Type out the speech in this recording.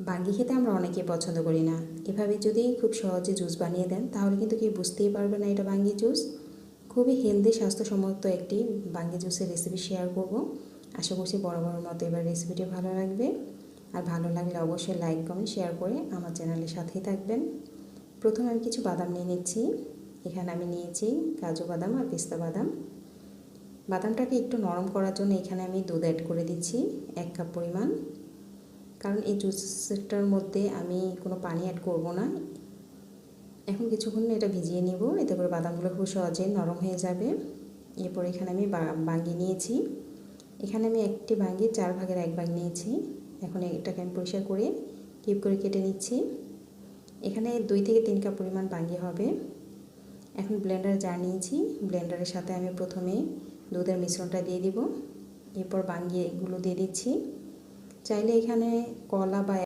বাঙ্গি খেতে আমরা অনেকেই পছন্দ করি না। এভাবে যদি খুব সহজে জুস বানিয়ে দেন তাহলে কিন্তু কেউ বুঝতেই পারবে না এটা বাঙ্গি জুস। খুবই হেলদি স্বাস্থ্যসম্মত একটি বাঙ্গি জুসের রেসিপি শেয়ার করব। আশা করছি বরাবরের মতো এবার রেসিপিটি ভালো লাগবে। আর ভালো লাগলে অবশ্যই লাইক কমেন্ট শেয়ার করে আমার চ্যানেলের সাথেই থাকবেন। প্রথমে আমি কিছু বাদাম নিয়ে নিচ্ছি। এখানে আমি নিয়েছি কাজু বাদাম আর পেস্তা বাদাম। বাদামটাকে একটু নরম করার জন্য এখানে আমি দুধ অ্যাড করে দিচ্ছি 1 কাপ পরিমাণ। কারণ এই জুসটার মধ্যে আমি কোনো পানি অ্যাড করব না। এখন কিছুক্ষণ এটা ভিজিয়ে নিব, এতে করে বাদামগুলো খুব সহজে নরম হয়ে যাবে। এরপর এখানে আমি বাঙ্গি নিয়েছি। এখানে আমি একটি বাঙ্গি 4 ভাগের 1 ভাগ নিয়েছি। এখন এটাকে আমি পরিষ্কার করে কিউব করে কেটে নিচ্ছি। এখানে 2 থেকে 3 কাপ পরিমাণ বাঙ্গি হবে। এখন ব্লেন্ডার জার নিয়েছি। ব্লেন্ডারের সাথে আমি প্রথমে দুধের মিশ্রণটা দিয়ে দিব। এরপর বাঙ্গিগুলো দিয়ে দিচ্ছি। চাইলে এখানে কলা বা